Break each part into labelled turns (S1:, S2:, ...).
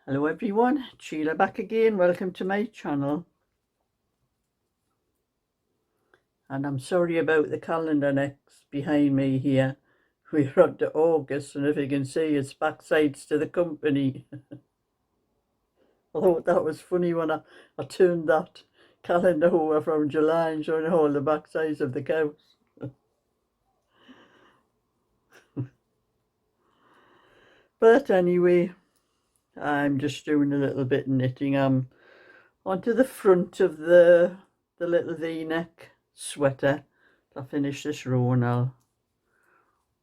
S1: Hello everyone, Sheila back again. Welcome to my channel. And I'm sorry about the calendar next behind me here. We're up to August, and if you can see, it's backsides to the company. I thought that was funny when I turned that calendar over from July and showing all the backsides of the cows. But anyway, I'm just doing a little bit of knitting. I'm onto the front of the little V-neck sweater. I'll finish this row and I'll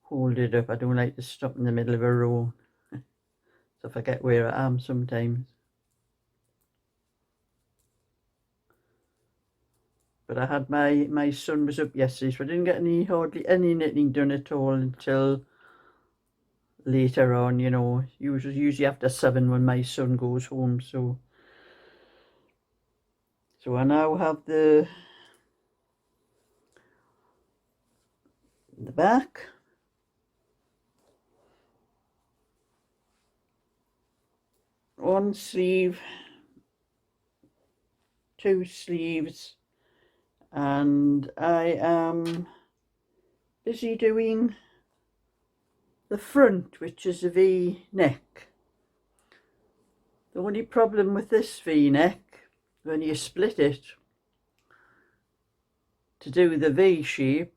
S1: hold it up. I don't like to stop in the middle of a row, so I forget where I am sometimes. But I had my son was up yesterday, so I didn't get hardly any knitting done at all until later on, you know, usually after 7 when my son goes home. So I now have the back, one sleeve, 2 sleeves, and I am busy doing the front, which is a V-neck. The only problem with this V-neck, when you split it to do the V shape,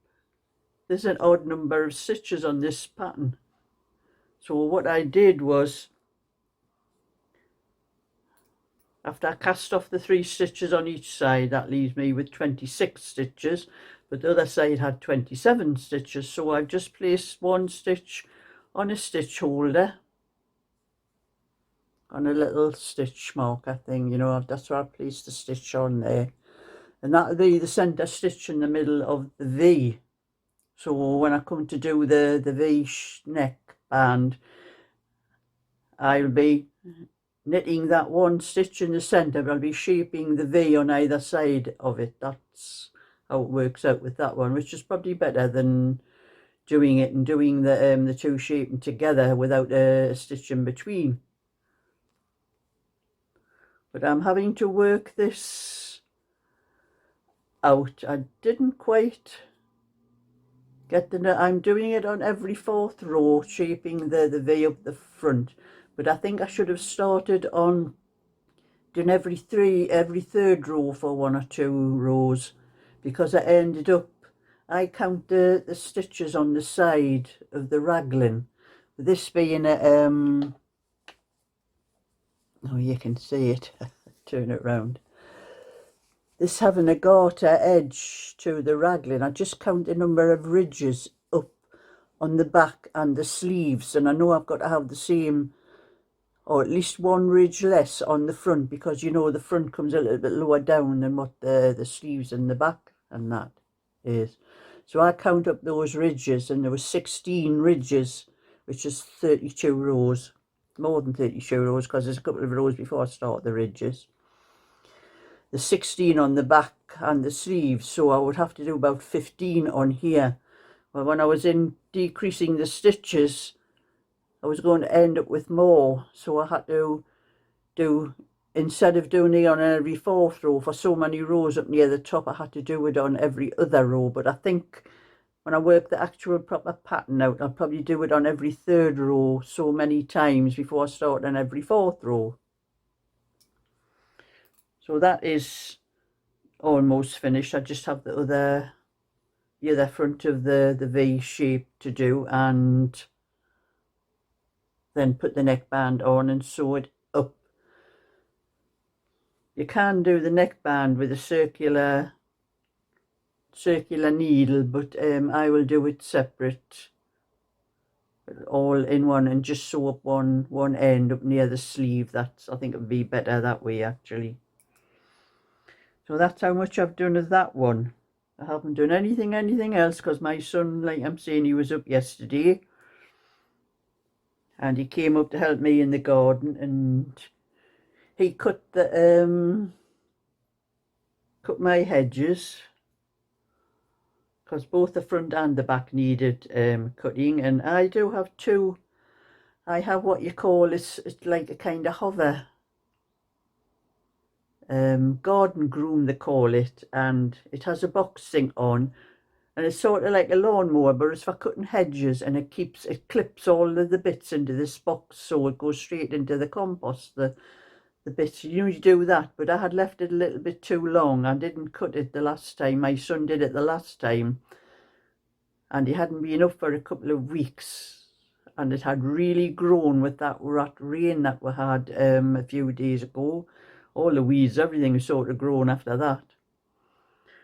S1: there's an odd number of stitches on this pattern. So what I did was, after I cast off the 3 stitches on each side, that leaves me with 26 stitches, but the other side had 27 stitches. So I've just placed 1 stitch on a stitch holder, on a little stitch marker thing, you know, that's where I placed the stitch on there. And that'll be the centre stitch in the middle of the V. So when I come to do the V neck band, I'll be knitting that 1 stitch in the centre, but I'll be shaping the V on either side of it. That's how it works out with that one, which is probably better than doing it and doing the 2 shaping together without a stitch in between. But I'm having to work this out. I didn't quite get I'm doing it on every 4th row, shaping the V up the front, but I think I should have started on doing every 3rd row for 1 or 2 rows, because I ended up, I count the stitches on the side of the raglan, this being a oh, you can see it. Turn it round. This having a garter edge to the raglan, I just count the number of ridges up on the back and the sleeves, and I know I've got to have the same, or at least 1 ridge less on the front, because you know the front comes a little bit lower down than what the sleeves in the back and that is. So I count up those ridges, and there were 16 ridges, which is 32 rows, more than 32 rows, because there's a couple of rows before I start the ridges. The 16 on the back and the sleeves, so I would have to do about 15 on here. Well, when I was in decreasing the stitches, I was going to end up with more, so I had to do, instead of doing it on every 4th row for so many rows up near the top, I had to do it on every other row. But I think when I work the actual proper pattern out, I'll probably do it on every 3rd row so many times before I start on every 4th row. So that is almost finished. I just have the other front of the V shape to do, and then put the neckband on and sew it up. You can do the neckband with a circular needle, but I will do it separate, all in one, and just sew up one end up near the sleeve. That's, I think it would be better that way actually. So that's how much I've done of that one. I haven't done anything else, because my son, like I'm saying, he was up yesterday and he came up to help me in the garden, and he cut my hedges, because both the front and the back needed cutting. And I do have 2 I have what you call, it's like a kind of hover garden groom they call it, and it has a box thing on, and it's sort of like a lawnmower, but it's for cutting hedges, and it clips all of the bits into this box so it goes straight into the compost, the bits. You do that, but I had left it a little bit too long. I didn't cut it the last time. My son did it the last time, and he hadn't been up for a couple of weeks, and it had really grown with that rain that we had a few days ago. All the weeds, everything was sort of grown after that.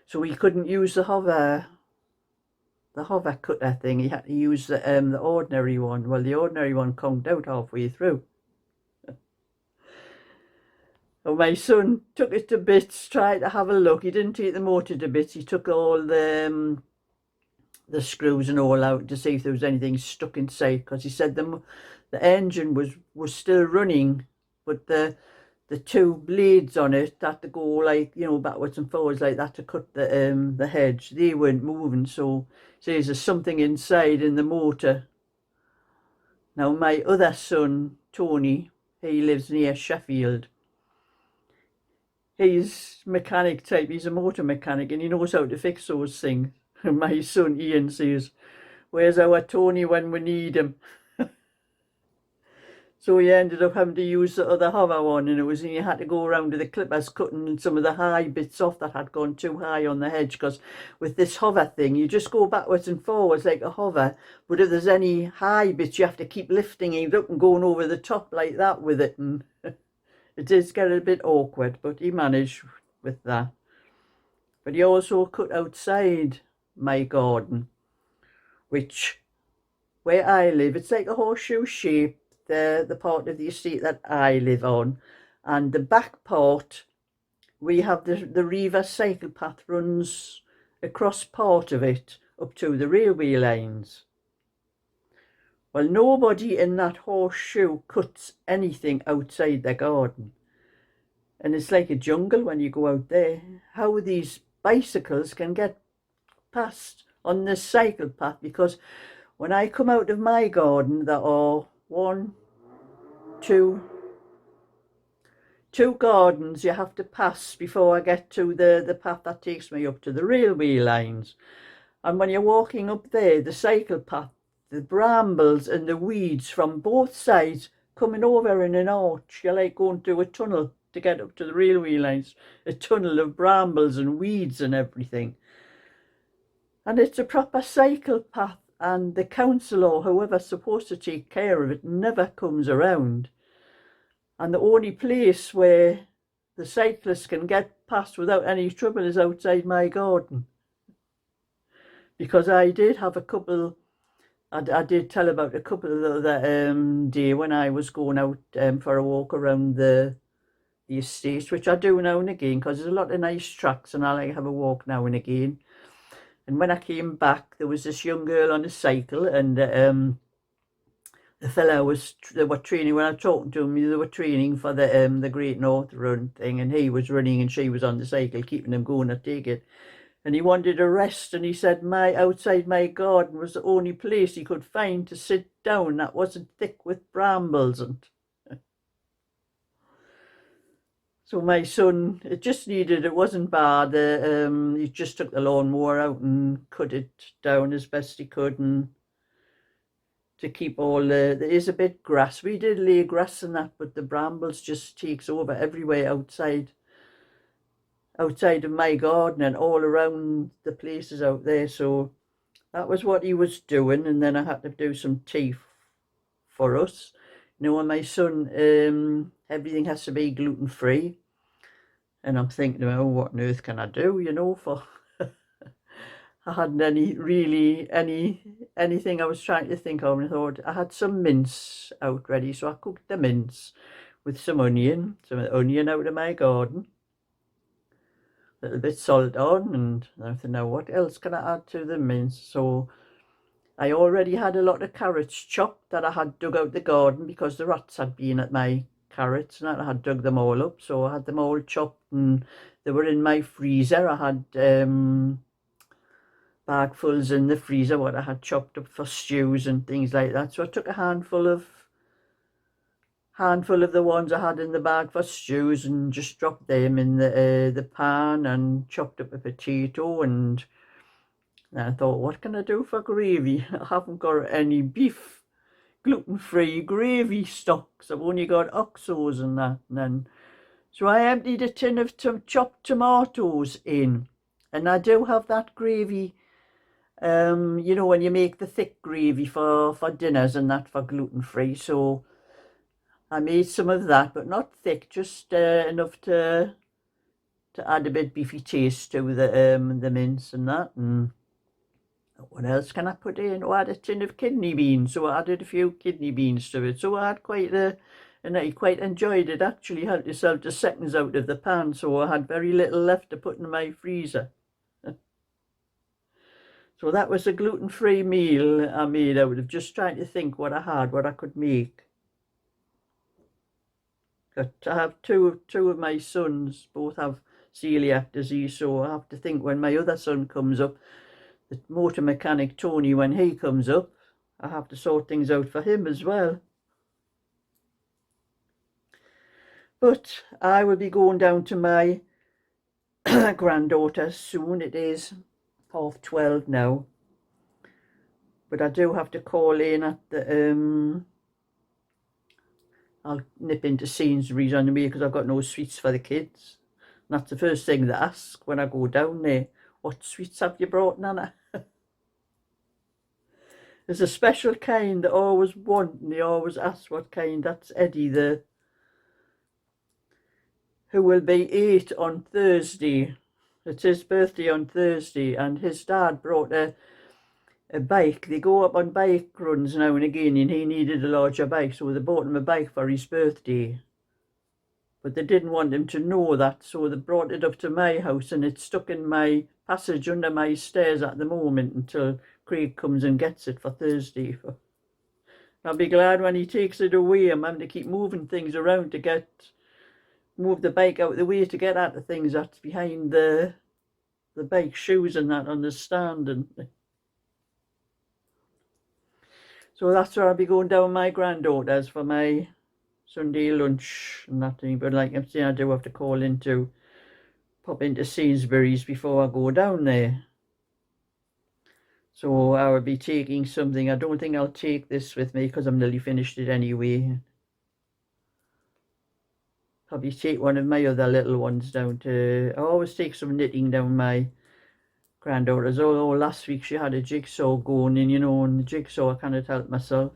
S1: So we couldn't use the hover cutter thing. He had to use the ordinary one. Well, the ordinary one conked out halfway through. And my son took it to bits, tried to have a look. He didn't take the motor to bits. He took all the screws and all out to see if there was anything stuck inside, because he said the engine was still running, but the two blades on it had to go, like, you know, backwards and forwards like that to cut the hedge. They weren't moving, so says there's something inside in the motor. Now my other son, Tony, he lives near Sheffield. He's mechanic type, he's a motor mechanic, and he knows how to fix those things. And my son Ian says, "Where's our Tony when we need him?" So he ended up having to use the other hover one, and he had to go around with the clippers cutting some of the high bits off that had gone too high on the hedge, because with this hover thing you just go backwards and forwards like a hover, but if there's any high bits you have to keep lifting it up and going over the top like that with it, and it does get a bit awkward, but he managed with that. But he also cut outside my garden, which, where I live, it's like a horseshoe shape, the part of the estate that I live on, and the back part, we have the Riva cycle path runs across part of it up to the railway lines. Well, nobody in that horseshoe cuts anything outside their garden, and it's like a jungle when you go out there. How these bicycles can get past on this cycle path, because when I come out of my garden, there are two gardens you have to pass before I get to the path that takes me up to the railway lines. And when you're walking up there, the cycle path, the brambles and the weeds from both sides coming over in an arch, you're like going through a tunnel to get up to the railway lines, a tunnel of brambles and weeds and everything. And it's a proper cycle path, and the council or whoever's supposed to take care of it never comes around. And the only place where the cyclists can get past without any trouble is outside my garden. Because I did have a couple, I did tell about a couple the other day when I was going out for a walk around the estate, which I do now and again, because there's a lot of nice tracks and I like to have a walk now and again. And when I came back, there was this young girl on a cycle, and the fella they were training, when I was talking to him, they were training for the Great North Run thing, and he was running and she was on the cycle, keeping them going, I take it. And he wanted a rest, and he said outside my garden was the only place he could find to sit down that wasn't thick with brambles. And so my son, it wasn't bad. He just took the lawnmower out and cut it down as best he could, and to keep there is a bit grass. We did lay grass and that, but the brambles just takes over everywhere outside of my garden and all around the places out there. So that was what he was doing, and then I had to do some tea for us. You know, and my son, everything has to be gluten-free. And I'm thinking, oh, what on earth can I do, you know, for... I hadn't anything I was trying to think of, and I thought I had some mince out ready, so I cooked the mince with some onion out of my garden, a little bit salt on, and I thought, now what else can I add to the mince? So I already had a lot of carrots chopped that I had dug out the garden because the rats had been at my carrots, and I had dug them all up, so I had them all chopped, and they were in my freezer. I had bagfuls in the freezer what I had chopped up for stews and things like that. So I took a handful of handful of the ones I had in the bag for stews and just dropped them in the pan and chopped up a potato. And I thought, what can I do for gravy? I haven't got any beef, gluten-free gravy stocks. I've only got oxos and that. And then, so I emptied a tin of chopped tomatoes in, and I do have that gravy. You know, when you make the thick gravy for dinners and that for gluten-free. So I made some of that, but not thick, just enough to add a bit beefy taste to the mince and that. And what else can I put in? Oh, I had a tin of kidney beans, so I added a few kidney beans to it. So I had and I quite enjoyed it. Actually helped yourself to seconds out of the pan, so I had very little left to put in my freezer. So that was a gluten-free meal I made out of just trying to think what I had, what I could make. But I have two of my sons, both have celiac disease, so I have to think when my other son comes up, the motor mechanic Tony, when he comes up, I have to sort things out for him as well. But I will be going down to my granddaughter soon. It is 12:30 now. But I do have to call in at the I'll nip into Sainsbury's on the way because I've got no sweets for the kids. And that's the first thing they ask when I go down there. What sweets have you brought, Nana? There's a special kind they always want, and they always ask what kind. That's Eddie, who will be 8 on Thursday. It's his birthday on Thursday, and his dad brought a bike. They go up on bike runs now and again, and he needed a larger bike, so they bought him a bike for his birthday. But they didn't want him to know that, so they brought it up to my house, and it's stuck in my passage under my stairs at the moment until Craig comes and gets it for Thursday. I'll be glad when he takes it away. I'm having to keep moving things around to move the bike out of the way to get at the things that's behind the bike, shoes and that on the stand. And so that's where I'll be going down my granddaughter's for my Sunday lunch and that thing. But like I'm saying, I do have to pop into Sainsbury's before I go down there. So I will be taking something. I don't think I'll take this with me because I'm nearly finished it anyway. Probably take one of my other little ones down I always take some knitting down my granddaughter's. Although last week she had a jigsaw going in, you know, and the jigsaw I cannot help myself.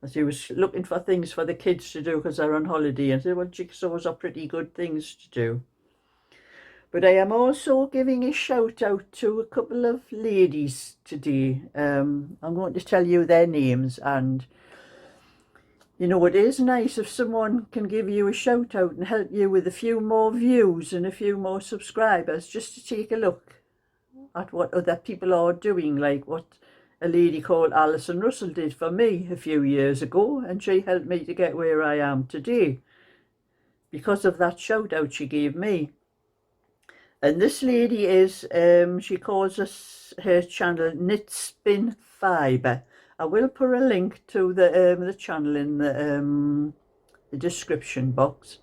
S1: As she was looking for things for the kids to do because they're on holiday, and I said, well, jigsaws are pretty good things to do. But I am also giving a shout out to a couple of ladies today. I'm going to tell you their names, and you know, it is nice if someone can give you a shout out and help you with a few more views and a few more subscribers, just to take a look at what other people are doing, like what a lady called Alison Russell did for me a few years ago, and she helped me to get where I am today because of that shout out she gave me. And this lady is, she calls her channel Knit Spin Fibre. I will put a link to the channel in the description box.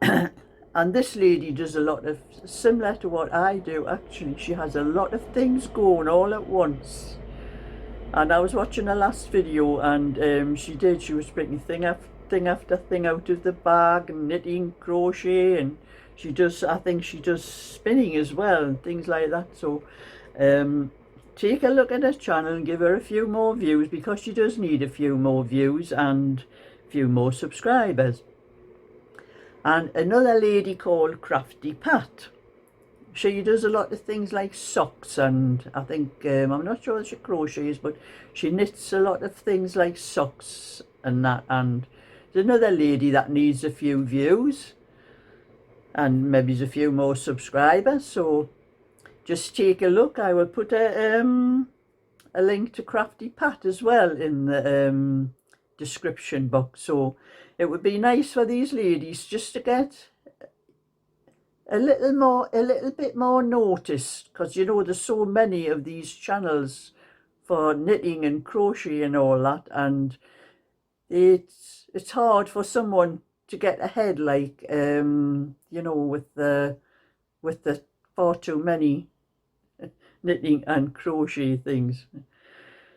S1: And this lady does a lot of, similar to what I do actually. She has a lot of things going all at once. And I was watching her last video, and she was bringing thing after thing out of the bag, and knitting, crochet, and I think she does spinning as well, and things like that. So take a look at her channel and give her a few more views, because she does need a few more views and a few more subscribers. And another lady called Crafty Pat. She does a lot of things like socks, and I think, I'm not sure she crochets, but she knits a lot of things like socks and that. And there's another lady that needs a few views and maybe a few more subscribers. So just take a look. I will put a link to Crafty Pat as well in the description box. So it would be nice for these ladies just to get a little bit more noticed, because you know there's so many of these channels for knitting and crochet and all that, and it's hard for someone to get ahead, like you know, with the far too many knitting and crochet things.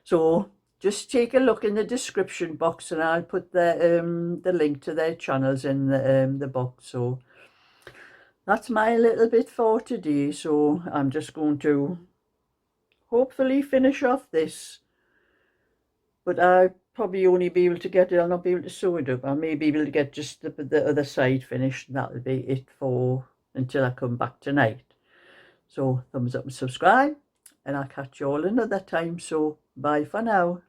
S1: So just take a look in the description box, and I'll put the link to their channels in the box. So that's my little bit for today. So I'm just going to hopefully finish off this, but I'll probably only be able to get it, I'll not be able to sew it up. I may be able to get just the other side finished, and that'll be it for until I come back tonight. So thumbs up and subscribe, and I'll catch you all another time. So bye for now.